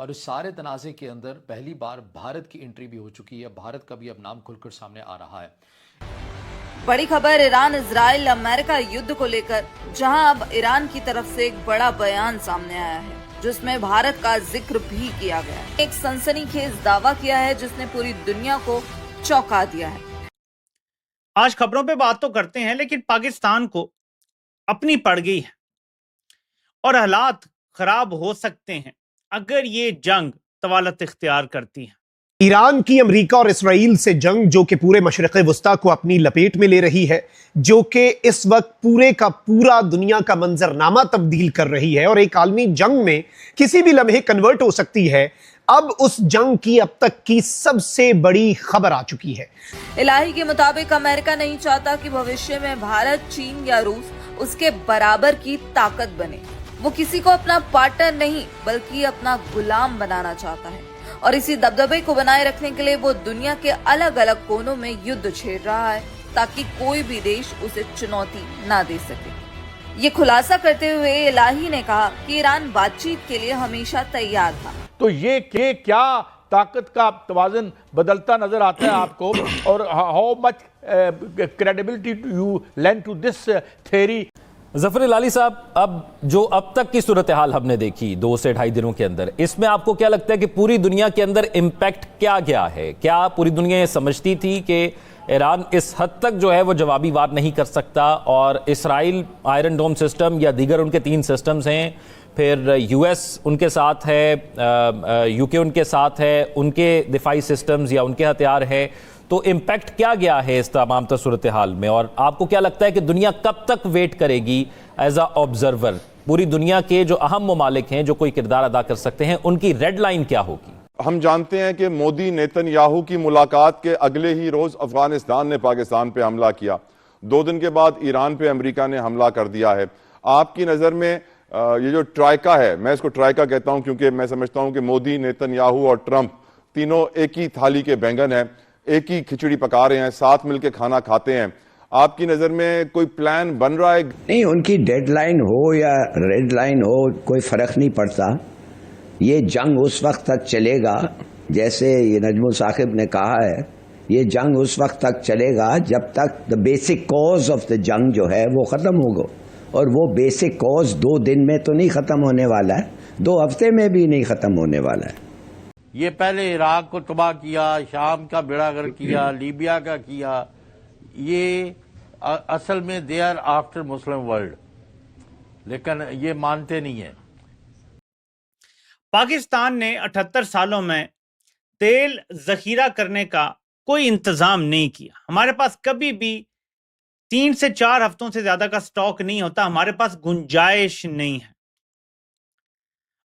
और इस सारे तनाज़े के अंदर पहली बार भारत की एंट्री भी हो चुकी है। भारत का भी अब नाम खुलकर सामने आ रहा है। बड़ी खबर ईरान इजराइल अमेरिका युद्ध को लेकर, जहां अब ईरान की तरफ से एक बड़ा बयान सामने आया है जिसमें भारत का जिक्र भी किया गया है। एक सनसनीखेज दावा किया है जिसने पूरी दुनिया को चौंका दिया है। आज खबरों पे बात तो करते हैं, लेकिन पाकिस्तान को अपनी पड़ गई है और हालात खराब हो सकते हैं अगर ये जंग तवालत इख्तियार करती है। ईरान की अमेरिका और इसराइल से जंग, जो कि पूरे मशरिक़ वस्ता को अपनी लपेट में ले रही है, जो कि इस वक्त पूरे का पूरा दुनिया का मंजरनामा तब्दील कर रही है और एक आलमी जंग में किसी भी लम्हे कन्वर्ट हो सकती है। अब उस जंग की अब तक की सबसे बड़ी खबर आ चुकी है। इलाही के मुताबिक अमेरिका नहीं चाहता कि भविष्य में भारत, चीन या रूस उसके बराबर की ताकत बने। वो किसी को अपना पार्टनर नहीं बल्कि अपना गुलाम बनाना चाहता है और इसी दबदबे को बनाए रखने के लिए वो दुनिया के अलग अलग कोनों में युद्ध छेड़ रहा है ताकि कोई भी देश उसे चुनौती ना दे सके। ये खुलासा करते हुए इलाही ने कहा कि ईरान बातचीत के लिए हमेशा तैयार था। तो ये क्या ताकत का तवाज़ुन बदलता नजर आता है आपको, और how much credibility you lend to this theory? Zafar Elahi साहब, अब जो अब तक की सूरत हाल हमने देखी 2 से 2.5 दिनों के अंदर, इसमें आपको क्या लगता है कि पूरी दुनिया के अंदर इम्पैक्ट क्या गया है? क्या पूरी दुनिया ये समझती थी कि ईरान इस हद तक जो है वो जवाबी वार नहीं कर सकता, और इसराइल आयरन डोम सिस्टम या दीगर उनके 3 सिस्टम्स हैं, फिर यूएस उनके साथ है, यूके उनके साथ है, उनके दिफाई सिस्टम्स या उनके हथियार है, तो इम्पैक्ट क्या गया है इस तमाम सूरत हाल में? और आपको क्या लगता है कि दुनिया कब तक वेट करेगी एज अ ऑब्जर्वर? पूरी दुनिया के जो अहम ममालिक हैं जो कोई किरदार अदा कर सकते हैं, उनकी रेड लाइन क्या होगी? हम जानते हैं कि मोदी नेतन्याहू की मुलाकात के अगले ही रोज अफगानिस्तान ने पाकिस्तान पे हमला किया। 2 दिन के बाद ईरान पे अमेरिका ने हमला कर दिया है। आपकी नजर में ये जो ट्राइका है, मैं इसको ट्राइका कहता हूं क्योंकि मैं समझता हूं कि मोदी, नेतन्याहू और ट्रंप तीनों एक ही थाली के बैंगन हैं, एक ही खिचड़ी पका रहे हैं, साथ मिलकर खाना खाते हैं। आपकी नजर में कोई प्लान बन रहा है? नहीं, उनकी डेडलाइन हो या रेड लाइन हो, कोई फर्क नहीं पड़ता। ये जंग उस वक्त तक चलेगा, जैसे ये नजमुल साकिब ने कहा है, ये जंग उस वक्त तक चलेगा जब तक the basic cause of the जंग जो है वो खत्म होगा। और वो बेसिक कॉज 2 दिन में तो नहीं खत्म होने वाला है, 2 हफ्ते में भी नहीं खत्म होने वाला है। ये पहले इराक को तबाह किया, शाम का बेड़ागर किया, लीबिया का किया। ये असल में they are after Muslim world, लेकिन ये मानते नहीं है। पाकिस्तान ने 78 सालों में तेल जखीरा करने का कोई इंतजाम नहीं किया। हमारे पास कभी भी 3 से 4 हफ्तों से ज्यादा का स्टॉक नहीं होता, हमारे पास गुंजाइश नहीं है।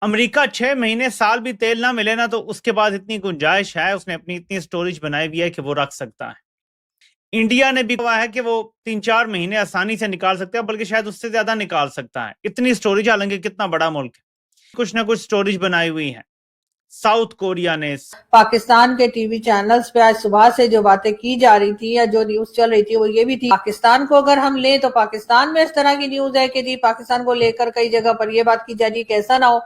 अमेरिका 6 महीने साल भी तेल ना मिले ना तो उसके बाद इतनी गुंजाइश है, उसने अपनी इतनी स्टोरेज बनाई हुई है कि वो रख सकता है। इंडिया ने भी कहा है कि वो 3-4 महीने आसानी से निकाल सकते हैं, बल्कि शायद उससे ज्यादा निकाल सकता है। इतनी स्टोरेज, हालांकि कितना बड़ा मुल्क है, कुछ ना कुछ स्टोरेज बनाई हुई है। साउथ कोरिया ने, पाकिस्तान के टीवी चैनल्स पे आज सुबह से जो बातें की जा रही थी या जो न्यूज चल रही थी वो ये भी थी, पाकिस्तान को अगर हम लें तो पाकिस्तान में इस तरह की न्यूज है कि जी पाकिस्तान को लेकर कई जगह पर ये बात की जा रही है कि ऐसा ना हो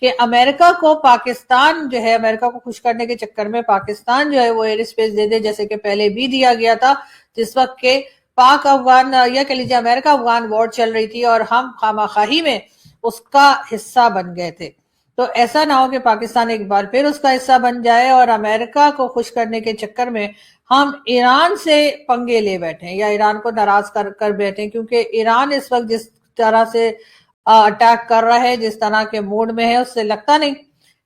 कि अमेरिका को पाकिस्तान जो है, अमेरिका को खुश करने के चक्कर में पाकिस्तान जो है वो एयर स्पेस दे दे, जैसे कि पहले भी दिया गया था जिस वक्त के पाक अफगान या कह लीजिए अमेरिका अफगान वॉर चल रही थी और हम खामाखाही में उसका हिस्सा बन गए थे। तो ऐसा ना हो कि पाकिस्तान एक बार फिर उसका हिस्सा बन जाए और अमेरिका को खुश करने के चक्कर में हम ईरान से पंगे ले बैठे या ईरान को नाराज कर बैठे, क्योंकि ईरान इस वक्त जिस तरह से अटैक कर रहा है, जिस तरह के मूड में है, उससे लगता नहीं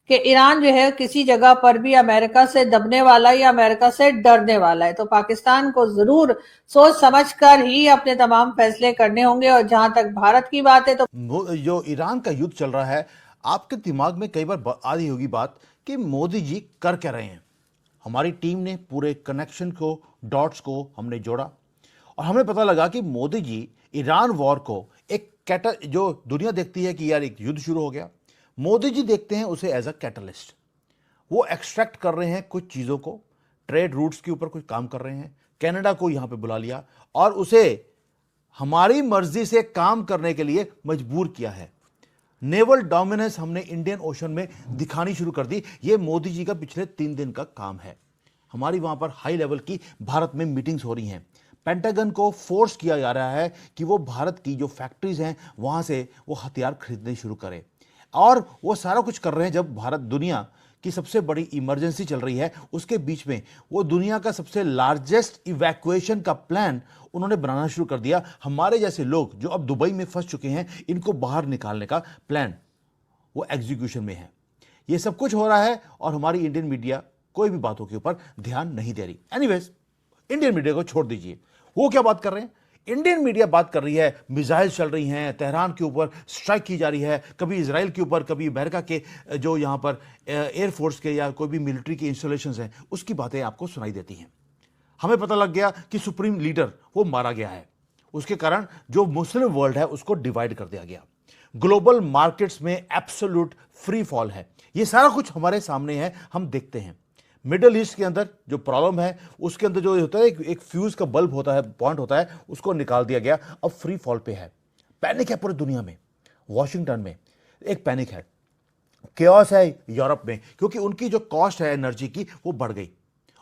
कि ईरान जो है किसी जगह पर भी अमेरिका से दबने वाला या अमेरिका से डरने वाला है। तो पाकिस्तान को जरूर सोच समझकर ही अपने तमाम फैसले करने होंगे। और जहां तक भारत की बात है, तो जो ईरान का युद्ध चल रहा है, आपके दिमाग में कई बार आ रही होगी बात कि मोदी जी कर क्या रहे हैं। हमारी टीम ने पूरे कनेक्शन को, डॉट्स को हमने जोड़ा और हमें पता लगा कि मोदी जी ईरान वॉर को एक जो दुनिया देखती है कि यार एक युद्ध शुरू हो गया, मोदी जी देखते हैं उसे एज अ कैटलिस्ट। वो एक्सट्रैक्ट कर रहे हैं कुछ चीज़ों को, ट्रेड रूट्स के ऊपर कुछ काम कर रहे हैं, कनाडा को यहाँ पे बुला लिया और उसे हमारी मर्जी से काम करने के लिए मजबूर किया है। नेवल डोमिनेंस हमने इंडियन ओशन में दिखानी शुरू कर दी। ये मोदी जी का पिछले 3 दिन का काम है। हमारी वहां पर हाई लेवल की भारत में मीटिंग्स हो रही हैं। पेंटागन को फोर्स किया जा रहा है कि वो भारत की जो फैक्ट्रीज हैं वहां से वो हथियार खरीदने शुरू करे, और वो सारा कुछ कर रहे हैं जब भारत दुनिया की सबसे बड़ी इमरजेंसी चल रही है। उसके बीच में वो दुनिया का सबसे लार्जेस्ट इवैक्यूएशन का प्लान उन्होंने बनाना शुरू कर दिया। हमारे जैसे लोग जो अब दुबई में फंस चुके हैं, इनको बाहर निकालने का प्लान वो एग्जीक्यूशन में है। ये सब कुछ हो रहा है और हमारी इंडियन मीडिया कोई भी बातों के ऊपर ध्यान नहीं दे रही। एनीवेज, इंडियन मीडिया को छोड़ दीजिए, वो क्या बात कर रहे हैं। इंडियन मीडिया बात कर रही है, मिसाइल चल रही हैं, तेहरान के ऊपर स्ट्राइक की जा रही है, कभी इजराइल के ऊपर, कभी अमेरिका के जो यहाँ पर एयरफोर्स के या कोई भी मिलिट्री के इंस्टॉलेशंस हैं, उसकी बातें आपको सुनाई देती हैं। हमें पता लग गया कि सुप्रीम लीडर वो मारा गया है, उसके कारण जो मुस्लिम वर्ल्ड है उसको डिवाइड कर दिया गया। ग्लोबल मार्केट्स में एब्सोल्यूट फ्री फॉल है। ये सारा कुछ हमारे सामने है, हम देखते हैं। मिडल ईस्ट के अंदर जो प्रॉब्लम है, उसके अंदर जो होता है एक फ्यूज का बल्ब होता है, पॉइंट होता है, उसको निकाल दिया गया, अब फ्री फॉल पे है। पैनिक है पूरी दुनिया में। वॉशिंगटन में एक पैनिक है, केओस है यूरोप में, क्योंकि उनकी जो कॉस्ट है एनर्जी की वो बढ़ गई,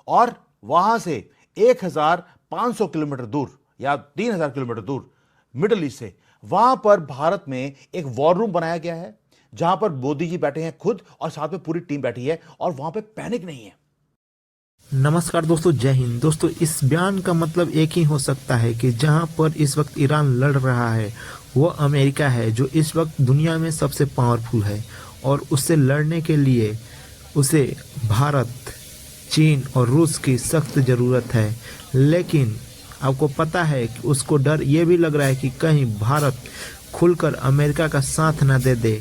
और वहां से 1500 किलोमीटर दूर या 3000 किलोमीटर दूर मिडल ईस्ट से, वहां पर भारत में एक वॉर रूम बनाया गया है, जहां पर मोदी जी बैठे हैं खुद और साथ में पूरी टीम बैठी है, और वहां पे पैनिक नहीं है। नमस्कार दोस्तों, जय हिंद। दोस्तों, इस बयान का मतलब एक ही हो सकता है कि जहां पर इस वक्त ईरान लड़ रहा है वो अमेरिका है, जो इस वक्त दुनिया में सबसे पावरफुल है, और उससे लड़ने के लिए उसे भारत, चीन और रूस की सख्त ज़रूरत है। लेकिन आपको पता है कि उसको डर ये भी लग रहा है कि कहीं भारत खुलकर अमेरिका का साथ ना दे दे,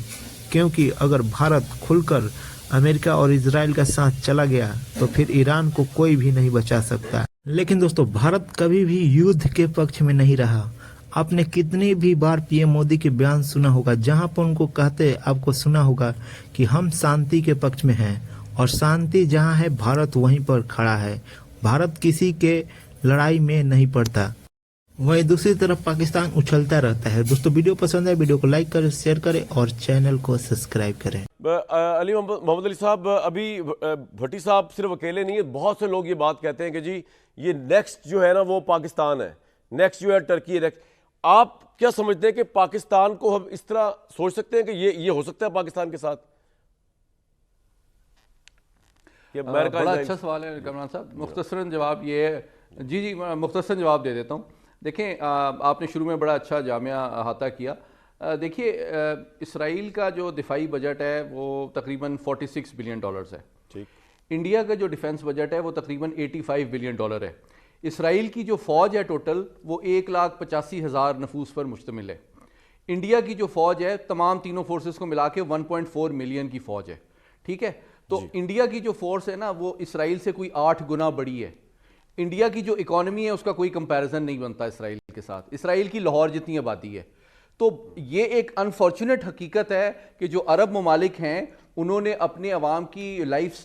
क्योंकि अगर भारत खुलकर अमेरिका और इजराइल का साथ चला गया तो फिर ईरान को कोई भी नहीं बचा सकता। लेकिन दोस्तों, भारत कभी भी युद्ध के पक्ष में नहीं रहा। आपने कितनी भी बार पीएम मोदी के बयान सुना होगा, जहां पर उनको कहते आपको सुना होगा कि हम शांति के पक्ष में हैं, और शांति जहां है भारत वहीं पर खड़ा है। भारत किसी के लड़ाई में नहीं पड़ता। वहीं दूसरी तरफ पाकिस्तान उछलता रहता है। दोस्तों, वीडियो पसंद है, वीडियो को लाइक करें, शेयर करें और चैनल को सब्सक्राइब करें। अली मोहम्मद अली साहब, अभी भट्टी साहब सिर्फ अकेले नहीं है, बहुत से लोग ये बात कहते हैं कि जी ये नेक्स्ट जो है ना वो पाकिस्तान है, नेक्स्ट जो है टर्की है। आप क्या समझते हैं कि पाकिस्तान को हम इस तरह सोच सकते हैं कि ये हो सकता है पाकिस्तान के साथ? बड़ा अच्छा सवाल है कमरान साहब। मुख्तसरन जवाब ये है, जी मुख्तसरन जवाब दे देता हूँ। देखें, आपने शुरू में बड़ा अच्छा जामिया अहाता किया। देखिए, इसराइल का जो दिफाई बजट है वो तकरीबन $46 बिलियन है। ठीक। इंडिया का जो डिफेंस बजट है वो तकरीबन $85 बिलियन है। इसराइल की जो फ़ौज है टोटल वो 1,85,000 नफूस पर मुश्तमिल है। इंडिया की जो फ़ौज है तमाम तीनों फोर्सेस को मिला के 1.4 मिलियन की फ़ौज है। ठीक है, तो इंडिया की जो फोर्स है ना वो इसराइल से कोई 8 गुना बड़ी है। इंडिया की जो इकॉनमी है उसका कोई कंपैरिजन नहीं बनता इसराइल के साथ। इसराइल की लाहौर जितनी आबादी है। तो ये एक अनफॉर्चुनेट हकीकत है कि जो अरब ममालिक हैं उन्होंने अपने अवाम की लाइफ